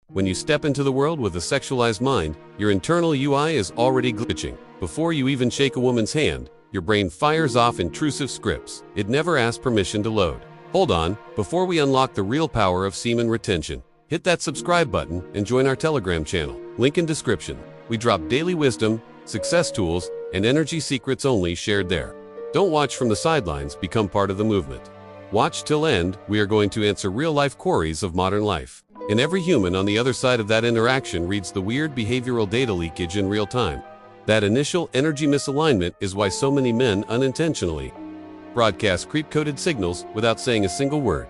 When you step into the world with a sexualized mind, your internal UI is already glitching. Before you even shake a woman's hand, your brain fires off intrusive scripts it never asked permission to load. Hold on, before we unlock the real power of semen retention, hit that subscribe button and join our Telegram channel. Link in description. We drop daily wisdom, success tools, and energy secrets only shared there. Don't watch from the sidelines, become part of the movement. Watch till end, we are going to answer real-life queries of modern life. And every human on the other side of that interaction reads the weird behavioral data leakage in real time. That initial energy misalignment is why so many men unintentionally broadcast creep-coded signals without saying a single word.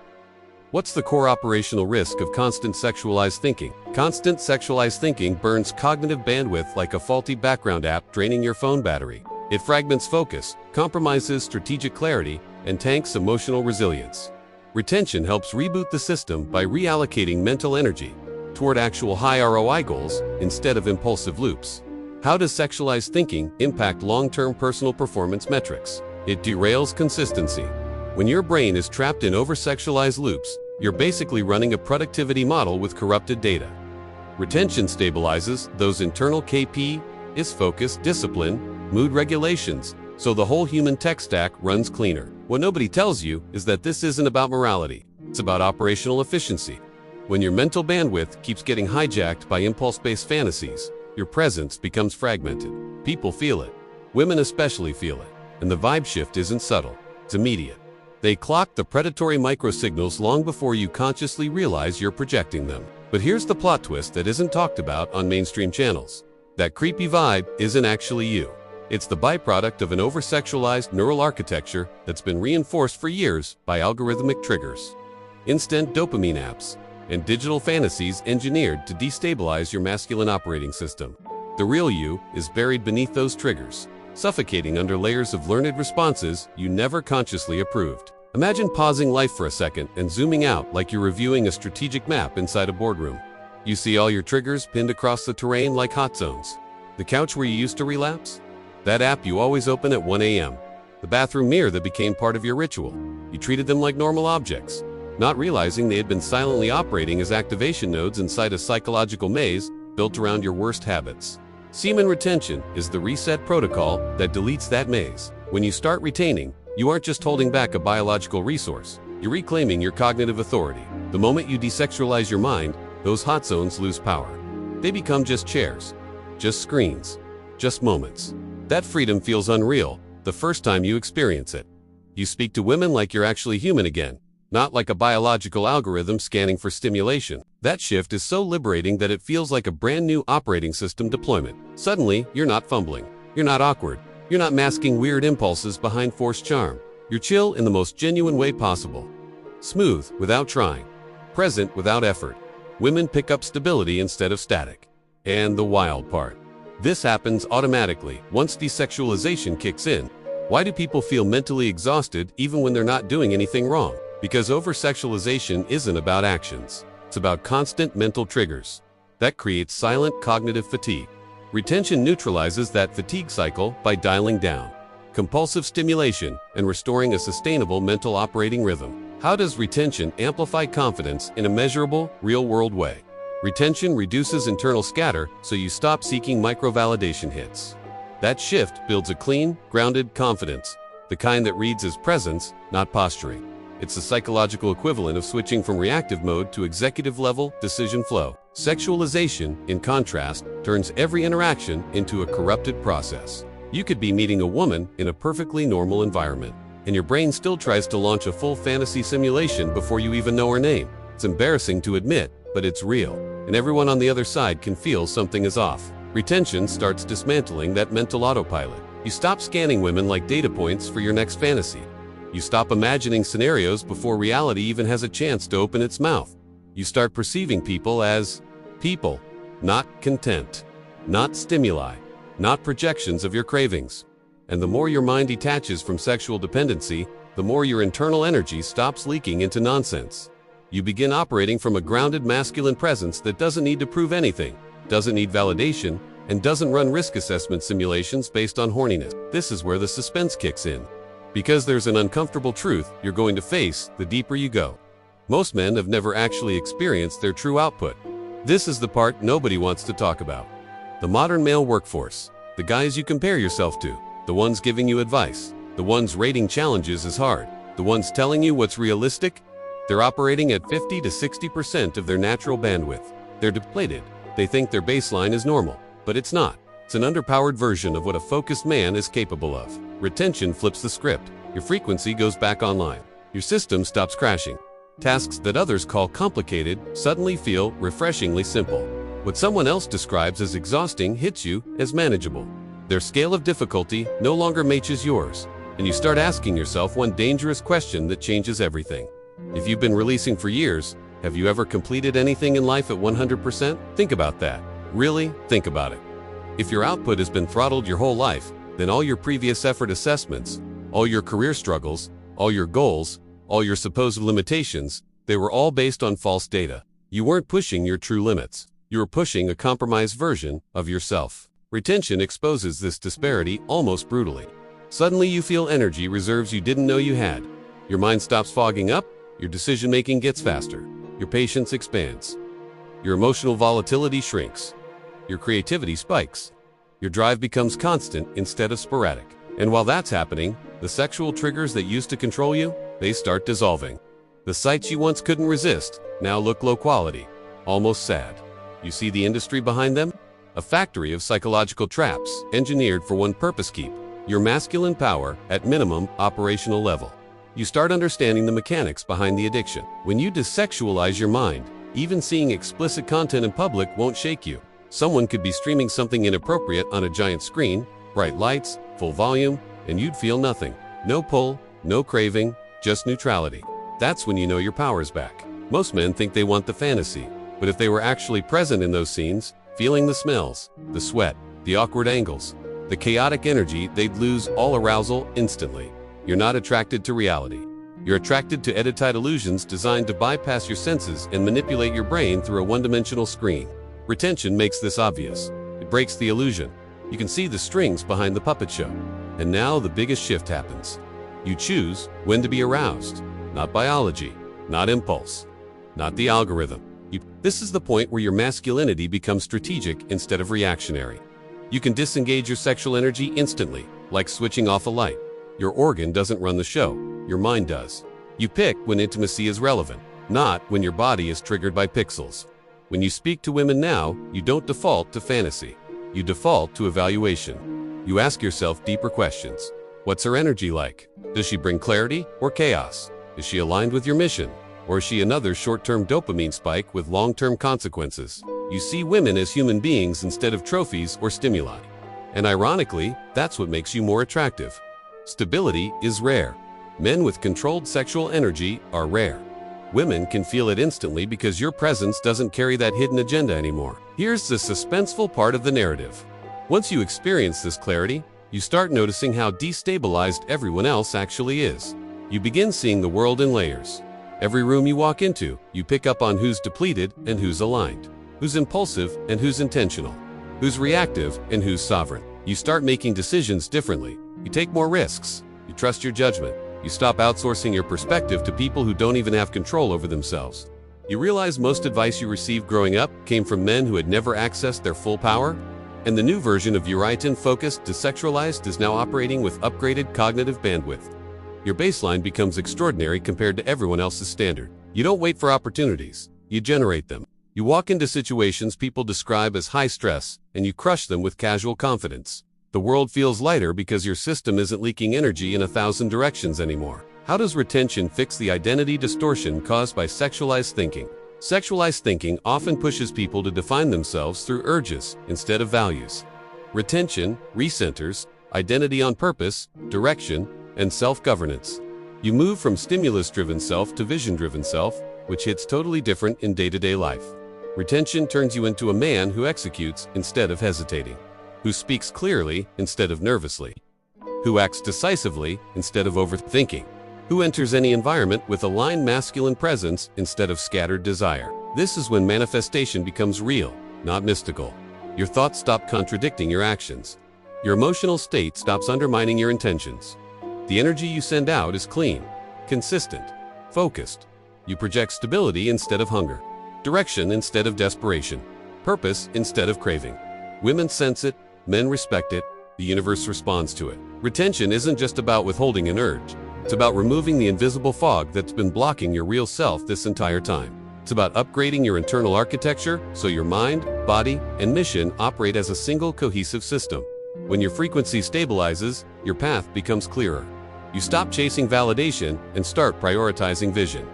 What's the core operational risk of constant sexualized thinking? Constant sexualized thinking burns cognitive bandwidth like a faulty background app draining your phone battery. It fragments focus, compromises strategic clarity, and tanks emotional resilience. Retention helps reboot the system by reallocating mental energy toward actual high ROI goals instead of impulsive loops. How does sexualized thinking impact long-term personal performance metrics? It derails consistency. When your brain is trapped in over-sexualized loops, you're basically running a productivity model with corrupted data. Retention stabilizes those internal KPIs, focus, discipline, mood regulations, so the whole human tech stack runs cleaner. What nobody tells you is that this isn't about morality. It's about operational efficiency. When your mental bandwidth keeps getting hijacked by impulse-based fantasies, your presence becomes fragmented. People feel it. Women especially feel it. And the vibe shift isn't subtle. It's immediate. They clock the predatory microsignals long before you consciously realize you're projecting them. But here's the plot twist that isn't talked about on mainstream channels. That creepy vibe isn't actually you. It's the byproduct of an over-sexualized neural architecture that's been reinforced for years by algorithmic triggers, instant dopamine apps, and digital fantasies engineered to destabilize your masculine operating system. The real you is buried beneath those triggers, suffocating under layers of learned responses you never consciously approved. Imagine pausing life for a second and zooming out like you're reviewing a strategic map inside a boardroom. You see all your triggers pinned across the terrain like hot zones. The couch where you used to relapse? That app you always open at 1 a.m. The bathroom mirror that became part of your ritual. You treated them like normal objects, not realizing they had been silently operating as activation nodes inside a psychological maze built around your worst habits. Semen retention is the reset protocol that deletes that maze. When you start retaining, you aren't just holding back a biological resource, you're reclaiming your cognitive authority. The moment you desexualize your mind, those hot zones lose power. They become just chairs, just screens, just moments. That freedom feels unreal the first time you experience it. You speak to women like you're actually human again, not like a biological algorithm scanning for stimulation. That shift is so liberating that it feels like a brand new operating system deployment. Suddenly, you're not fumbling. You're not awkward. You're not masking weird impulses behind forced charm. You're chill in the most genuine way possible. Smooth without trying. Present without effort. Women pick up stability instead of static. And the wild part. This happens automatically once desexualization kicks in. Why do people feel mentally exhausted even when they're not doing anything wrong? Because over-sexualization isn't about actions. It's about constant mental triggers. That creates silent cognitive fatigue. Retention neutralizes that fatigue cycle by dialing down compulsive stimulation and restoring a sustainable mental operating rhythm. How does retention amplify confidence in a measurable, real-world way? Retention reduces internal scatter so you stop seeking micro-validation hits. That shift builds a clean, grounded confidence, the kind that reads as presence, not posturing. It's the psychological equivalent of switching from reactive mode to executive-level decision flow. Sexualization, in contrast, turns every interaction into a corrupted process. You could be meeting a woman in a perfectly normal environment, and your brain still tries to launch a full fantasy simulation before you even know her name. It's embarrassing to admit, but it's real, and everyone on the other side can feel something is off. Retention starts dismantling that mental autopilot. You stop scanning women like data points for your next fantasy. You stop imagining scenarios before reality even has a chance to open its mouth. You start perceiving people as people, not content, not stimuli, not projections of your cravings. And the more your mind detaches from sexual dependency, the more your internal energy stops leaking into nonsense. You begin operating from a grounded masculine presence that doesn't need to prove anything, doesn't need validation, and doesn't run risk assessment simulations based on horniness. This is where the suspense kicks in. Because there's an uncomfortable truth you're going to face the deeper you go. Most men have never actually experienced their true output. This is the part nobody wants to talk about. The modern male workforce. The guys you compare yourself to. The ones giving you advice. The ones rating challenges as hard. The ones telling you what's realistic. They're operating at 50 to 60% of their natural bandwidth. They're depleted. They think their baseline is normal, but it's not. It's an underpowered version of what a focused man is capable of. Retention flips the script. Your frequency goes back online. Your system stops crashing. Tasks that others call complicated suddenly feel refreshingly simple. What someone else describes as exhausting hits you as manageable. Their scale of difficulty no longer matches yours, and you start asking yourself one dangerous question that changes everything. If you've been releasing for years, have you ever completed anything in life at 100%? Think about that. Really, think about it. If your output has been throttled your whole life, then all your previous effort assessments, all your career struggles, all your goals, all your supposed limitations, they were all based on false data. You weren't pushing your true limits. You were pushing a compromised version of yourself. Retention exposes this disparity almost brutally. Suddenly you feel energy reserves you didn't know you had. Your mind stops fogging up, your decision-making gets faster, your patience expands, your emotional volatility shrinks, your creativity spikes, your drive becomes constant instead of sporadic. And while that's happening, the sexual triggers that used to control you, they start dissolving. The sights you once couldn't resist now look low quality, almost sad. You see the industry behind them? A factory of psychological traps engineered for one purpose: keep your masculine power at minimum operational level. You start understanding the mechanics behind the addiction. When you desexualize your mind, even seeing explicit content in public won't shake you. Someone could be streaming something inappropriate on a giant screen, bright lights, full volume, and you'd feel nothing. No pull, no craving, just neutrality. That's when you know your power's back. Most men think they want the fantasy, but if they were actually present in those scenes, feeling the smells, the sweat, the awkward angles, the chaotic energy, they'd lose all arousal instantly. You're not attracted to reality. You're attracted to edited illusions designed to bypass your senses and manipulate your brain through a one-dimensional screen. Retention makes this obvious. It breaks the illusion. You can see the strings behind the puppet show. And now the biggest shift happens. You choose when to be aroused. Not biology, not impulse, not the algorithm. This is the point where your masculinity becomes strategic instead of reactionary. You can disengage your sexual energy instantly, like switching off a light. Your organ doesn't run the show, your mind does. You pick when intimacy is relevant, not when your body is triggered by pixels. When you speak to women now, you don't default to fantasy. You default to evaluation. You ask yourself deeper questions. What's her energy like? Does she bring clarity or chaos? Is she aligned with your mission? Or is she another short-term dopamine spike with long-term consequences? You see women as human beings instead of trophies or stimuli. And ironically, that's what makes you more attractive. Stability is rare. Men with controlled sexual energy are rare. Women can feel it instantly because your presence doesn't carry that hidden agenda anymore. Here's the suspenseful part of the narrative. Once you experience this clarity, you start noticing how destabilized everyone else actually is. You begin seeing the world in layers. Every room you walk into, you pick up on who's depleted and who's aligned, who's impulsive and who's intentional, who's reactive and who's sovereign. You start making decisions differently. You take more risks. You trust your judgment. You stop outsourcing your perspective to people who don't even have control over themselves. You realize most advice you received growing up came from men who had never accessed their full power? And the new version of Uriton-focused Sexualized is now operating with upgraded cognitive bandwidth. Your baseline becomes extraordinary compared to everyone else's standard. You don't wait for opportunities. You generate them. You walk into situations people describe as high stress, and you crush them with casual confidence. The world feels lighter because your system isn't leaking energy in 1,000 directions anymore. How does retention fix the identity distortion caused by sexualized thinking? Sexualized thinking often pushes people to define themselves through urges instead of values. Retention recenters identity on purpose, direction, and self-governance. You move from stimulus-driven self to vision-driven self, which hits totally different in day-to-day life. Retention turns you into a man who executes instead of hesitating, who speaks clearly instead of nervously, who acts decisively instead of overthinking, who enters any environment with aligned masculine presence instead of scattered desire. This is when manifestation becomes real, not mystical. Your thoughts stop contradicting your actions. Your emotional state stops undermining your intentions. The energy you send out is clean, consistent, focused. You project stability instead of hunger. Direction instead of desperation. Purpose instead of craving. Women sense it, men respect it, the universe responds to it. Retention isn't just about withholding an urge. It's about removing the invisible fog that's been blocking your real self this entire time. It's about upgrading your internal architecture so your mind, body, and mission operate as a single cohesive system. When your frequency stabilizes, your path becomes clearer. You stop chasing validation and start prioritizing vision.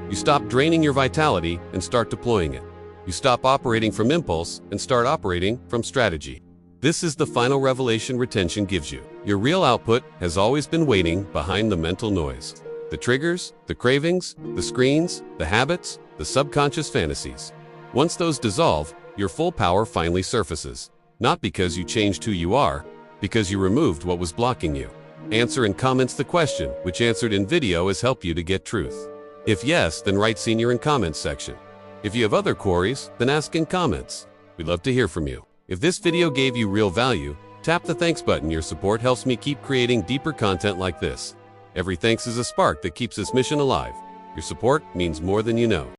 You stop draining your vitality and start deploying it. You stop operating from impulse and start operating from strategy. This is the final revelation retention gives you. Your real output has always been waiting behind the mental noise. The triggers, the cravings, the screens, the habits, the subconscious fantasies. Once those dissolve, your full power finally surfaces. Not because you changed who you are, because you removed what was blocking you. Answer in comments the question, which answered in video has helped you to get truth. If yes, then write senior in comments section. If you have other queries, then ask in comments. We'd love to hear from you. If this video gave you real value, tap the thanks button. Your support helps me keep creating deeper content like this. Every thanks is a spark that keeps this mission alive. Your support means more than you know.